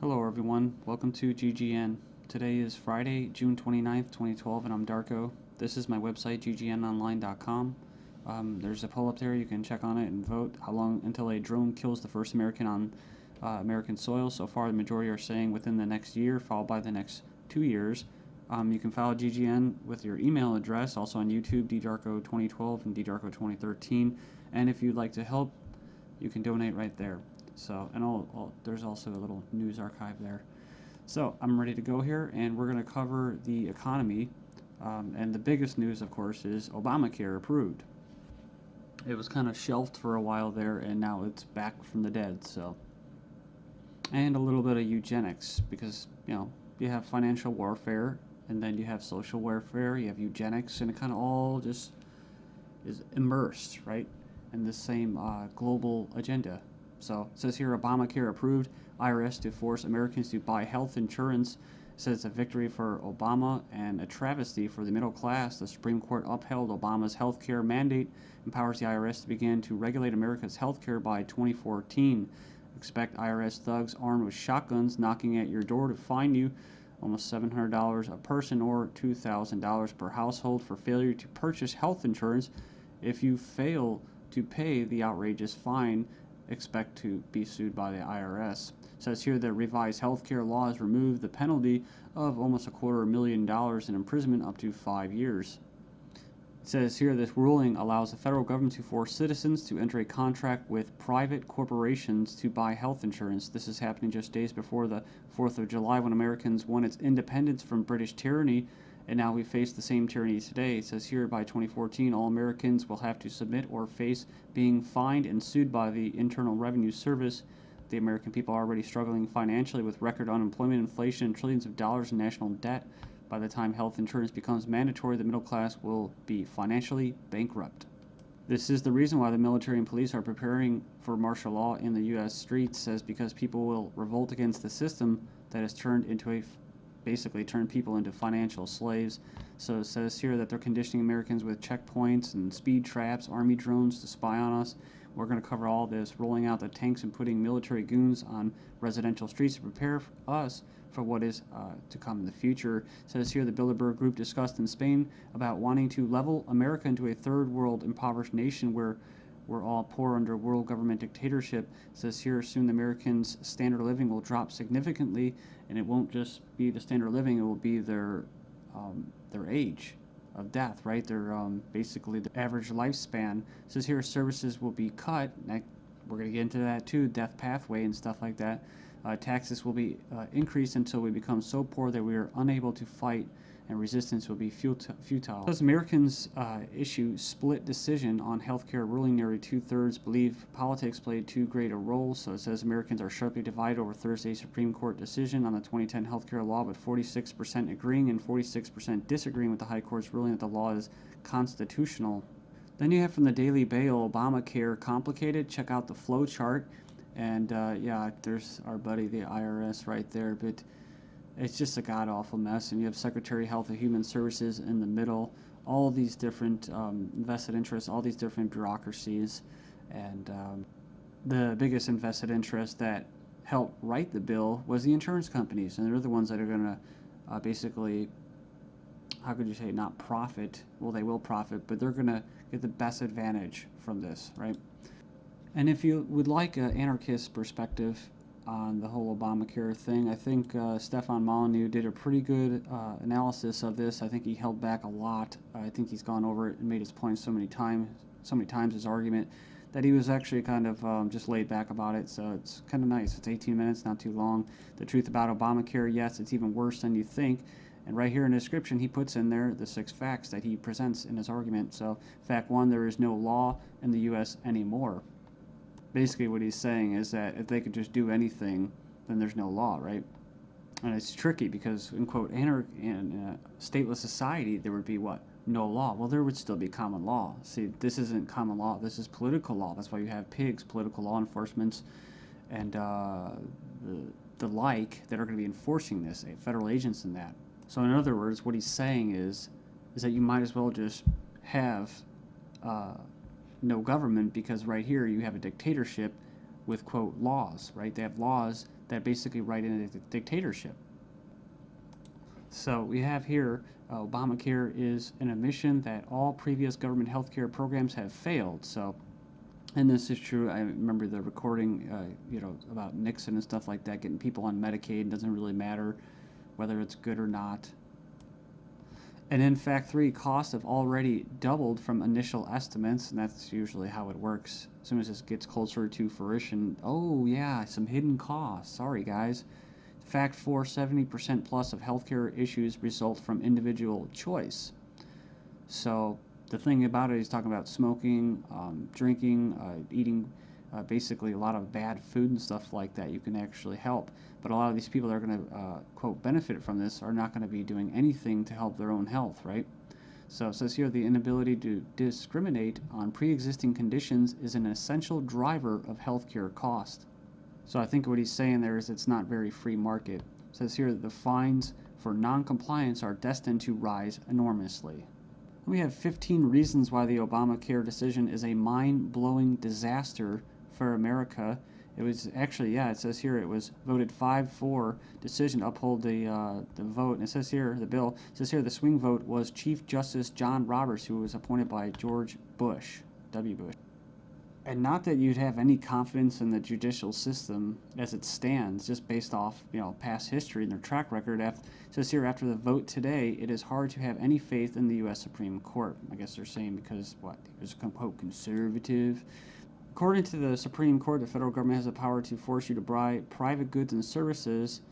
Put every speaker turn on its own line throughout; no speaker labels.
Hello everyone, welcome to GGN. Today is Friday, June 29th, 2012, and I'm Darko. This is my website, ggnonline.com. There's a poll up there, you can check on it and vote how long until a drone kills the first American on American soil. So far, the majority are saying within the next year, followed by the next 2 years. You can follow GGN with your email address, also on YouTube, ddarko2012 and ddarko2013. And if you'd like to help, you can donate right there. So, and there's also a little news archive there. So, I'm ready to go here, and we're going to cover the economy. And the biggest news, of course, is Obamacare approved. It was kind of shelved for a while there, and now it's back from the dead. So, and a little bit of eugenics, because you have financial warfare, and then you have social warfare, you have eugenics, and it kind of all just is immersed, right, in the same global agenda. So it says here, Obamacare approved, IRS to force Americans to buy health insurance. It says it's a victory for Obama and a travesty for the middle class. The Supreme Court upheld Obama's health care mandate, empowers the IRS to begin to regulate America's health care by 2014. Expect IRS thugs armed with shotguns knocking at your door to fine you almost $700 a person or $2,000 per household for failure to purchase health insurance. If you fail to pay the outrageous fine, expect to be sued by the IRS. It says here that revised healthcare laws remove the penalty of almost $250,000 in imprisonment up to 5 years. It says here this ruling allows the federal government to force citizens to enter a contract with private corporations to buy health insurance. This is happening just days before the 4th of July, when Americans won its independence from British tyranny, and now we face the same tyranny today. It says here by 2014, all Americans will have to submit or face being fined and sued by the Internal Revenue Service. The American people are already struggling financially with record unemployment, inflation, and trillions of dollars in national debt. By the time health insurance becomes mandatory, the middle class will be financially bankrupt. This is the reason why the military and police are preparing for martial law in the U.S. streets, says because people will revolt against the system that has basically turned people into financial slaves. So it says here that they're conditioning Americans with checkpoints and speed traps, army drones to spy on us. We're going to cover all this, rolling out the tanks and putting military goons on residential streets to prepare us for what is to come in the future. It says here the Bilderberg Group discussed in Spain about wanting to level America into a third world impoverished nation where we're all poor under world government dictatorship. It says here soon the Americans' standard of living will drop significantly, and it won't just be the standard of living, it will be their age of death, right? Their basically the average lifespan. It says here services will be cut. We're going to get into that too, death pathway and stuff like that. Taxes will be increased until we become so poor that we are unable to fight, and resistance will be futile. As Americans issue split decision on healthcare ruling, nearly 2/3 believe politics played too great a role. So it says Americans are sharply divided over Thursday's Supreme Court decision on the 2010 healthcare law, with 46% agreeing and 46% disagreeing with the High Court's ruling that the law is constitutional. Then you have from the Daily Bail, Obamacare complicated. Check out the flow chart. And yeah, there's our buddy, the IRS, right there. But it's just a god-awful mess. And you have Secretary of Health and Human Services in the middle. All these different vested interests, all these different bureaucracies. And the biggest invested interest that helped write the bill was the insurance companies. And they're the ones that are going to basically, how could you say, not profit. Well, they will profit, but they're going to get the best advantage from this, right? And if you would like an anarchist perspective on the whole Obamacare thing, I think Stefan Molyneux did a pretty good analysis of this. I think he held back a lot. I think he's gone over it and made his point so many times, his argument, that he was actually kind of just laid back about it. So it's kind of nice. It's 18 minutes, not too long. The truth about Obamacare, yes, it's even worse than you think. And right here in the description, he puts in there the 6 facts that he presents in his argument. So fact 1, there is no law in the U.S. anymore. Basically what he's saying is that if they could just do anything, then there's no law, right? And it's tricky because, in quote, in a stateless society, there would be what? No law. Well, there would still be common law. See, this isn't common law. This is political law. That's why you have pigs, political law enforcement, and the like that are going to be enforcing this, federal agents and that. So in other words, what he's saying is that you might as well just have no government, because right here you have a dictatorship with, quote, laws, right? They have laws that basically write in a dictatorship. So we have here Obamacare is an admission that all previous government health care programs have failed. So, and this is true. I remember the recording, about Nixon and stuff like that, getting people on Medicaid. It doesn't really matter whether it's good or not. And in fact, costs have already doubled from initial estimates, and that's usually how it works. As soon as this gets closer to fruition, oh yeah, some hidden costs. Sorry, guys. Fact 4, 70% plus of healthcare issues result from individual choice. So the thing about it, he's talking about smoking, drinking, eating basically a lot of bad food and stuff like that. You can actually help. But a lot of these people that are going to, quote, benefit from this are not going to be doing anything to help their own health, right? So it says here the inability to discriminate on pre-existing conditions is an essential driver of healthcare cost. So I think what he's saying there is it's not very free market. It says here that the fines for non-compliance are destined to rise enormously. We have 15 reasons why the Obamacare decision is a mind-blowing disaster for America. It was actually, it says here it was voted 5-4 decision to uphold the vote. And it says here, the bill, it says here the swing vote was Chief Justice John Roberts, who was appointed by George Bush, W. Bush. And not that you'd have any confidence in the judicial system as it stands, just based off past history and their track record. It says here, after the vote today, it is hard to have any faith in the U.S. Supreme Court. I guess they're saying because he was quote conservative. According to the Supreme Court, the federal government has the power to force you to buy private goods and services.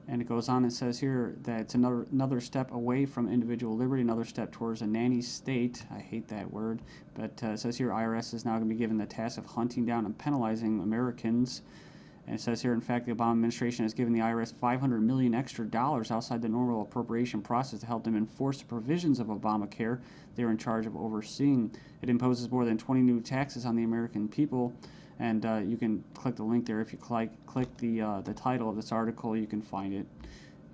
And it goes on and says here that it's another step away from individual liberty, another step towards a nanny state. I hate that word. But it says here IRS is now going to be given the task of hunting down and penalizing Americans. And it says here, in fact, the Obama administration has given the IRS $500 million extra outside the normal appropriation process to help them enforce the provisions of Obamacare they're in charge of overseeing. It imposes more than 20 new taxes on the American people. And you can click the link there. If you click the title of this article, you can find it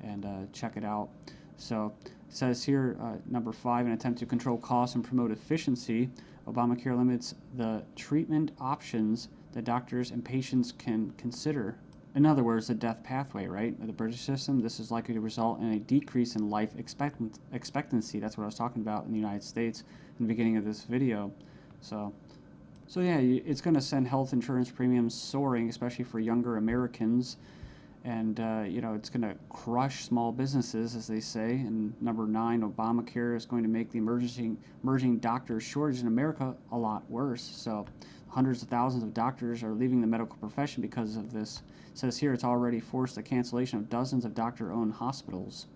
and check it out. So it says here, number 5, an attempt to control costs and promote efficiency. Obamacare limits the treatment options that doctors and patients can consider. In other words, the death pathway, right? The British system, this is likely to result in a decrease in life expectancy. That's what I was talking about in the United States in the beginning of this video. So yeah, it's going to send health insurance premiums soaring, especially for younger Americans. And, it's going to crush small businesses, as they say. And number 9, Obamacare is going to make the emerging doctor shortage in America a lot worse. So hundreds of thousands of doctors are leaving the medical profession because of this. It says here it's already forced the cancellation of dozens of doctor-owned hospitals.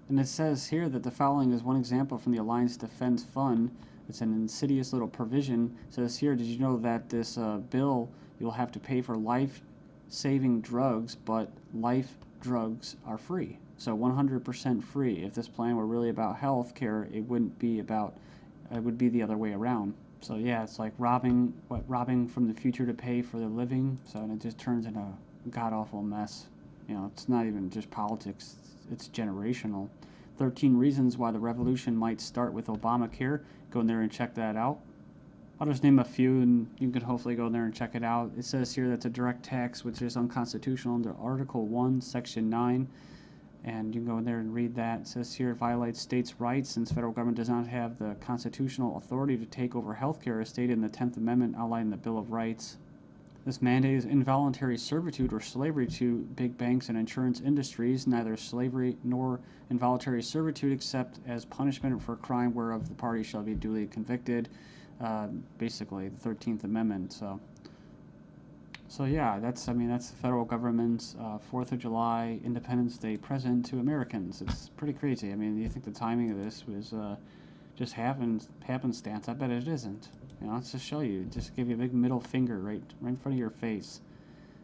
And it says here that the following is one example from the Alliance Defense Fund. It's an insidious little provision. It says here, did you know that this bill, you'll have to pay for life-saving drugs, but life drugs are free. So 100% free. If this plan were really about health care, it wouldn't be about, it would be the other way around. So yeah, it's like robbing from the future to pay for the living. So and it just turns into a god-awful mess. It's not even just politics, it's generational. 13 reasons why the revolution might start with Obamacare. Go in there and check that out. I'll just name a few and you can hopefully go in there and check it out. It says here that's a direct tax which is unconstitutional under Article 1, Section 9. And you can go in there and read that. It says here it violates states' rights since federal government does not have the constitutional authority to take over healthcare as stated in the 10th Amendment outlined in the Bill of Rights. This mandate is involuntary servitude or slavery to big banks and insurance industries, neither slavery nor involuntary servitude except as punishment for a crime whereof the party shall be duly convicted. Basically, the 13th Amendment. So yeah, that's the federal government's 4th of July Independence Day present to Americans. It's pretty crazy. I mean, you think the timing of this was just happenstance? I bet it isn't. Let's just show you. Just give you a big middle finger right in front of your face.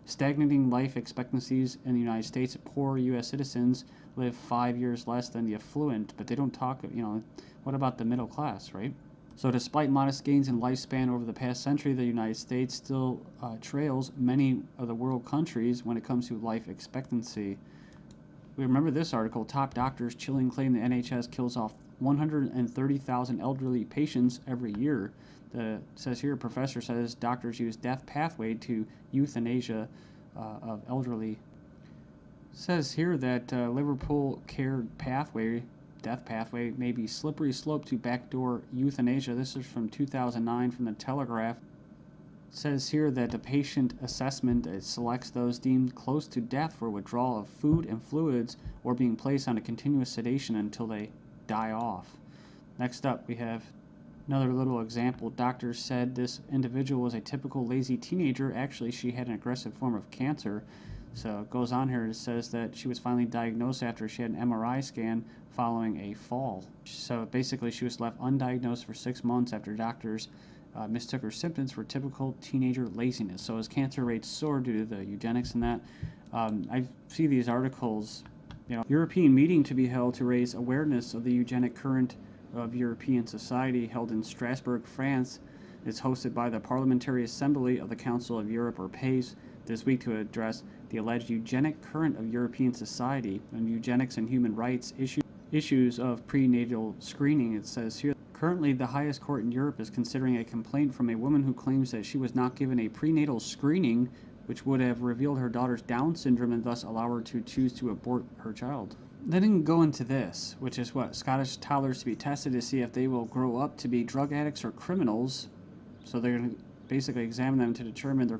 Stagnating life expectancies in the United States. Poor U.S. citizens live 5 years less than the affluent, but they don't talk, what about the middle class, right? So despite modest gains in lifespan over the past century, the United States still trails many of the world countries when it comes to life expectancy. We remember this article, top doctors chilling claim the NHS kills off 130,000 elderly patients every year. It says here, a professor says doctors use death pathway to euthanasia of elderly. Says here that Liverpool care pathway, death pathway, may be slippery slope to backdoor euthanasia. This is from 2009 from the Telegraph. Says here that the patient assessment selects those deemed close to death for withdrawal of food and fluids or being placed on a continuous sedation until they die off. Next up, we have another little example. Doctors said this individual was a typical lazy teenager. Actually, she had an aggressive form of cancer. So it goes on here. It says that she was finally diagnosed after she had an MRI scan following a fall. So basically, she was left undiagnosed for 6 months after doctors mistook her symptoms for typical teenager laziness. So as cancer rates soar due to the eugenics and that, I see these articles. European meeting to be held to raise awareness of the eugenic current of European society held in Strasbourg, France. It's hosted by the Parliamentary Assembly of the Council of Europe, or PACE, this week to address the alleged eugenic current of European society and eugenics and human rights issues of prenatal screening. It says here, currently the highest court in Europe is considering a complaint from a woman who claims that she was not given a prenatal screening which would have revealed her daughter's Down syndrome and thus allow her to choose to abort her child. They didn't go into this, which is what? Scottish toddlers to be tested to see if they will grow up to be drug addicts or criminals. So they're going to basically examine them to determine their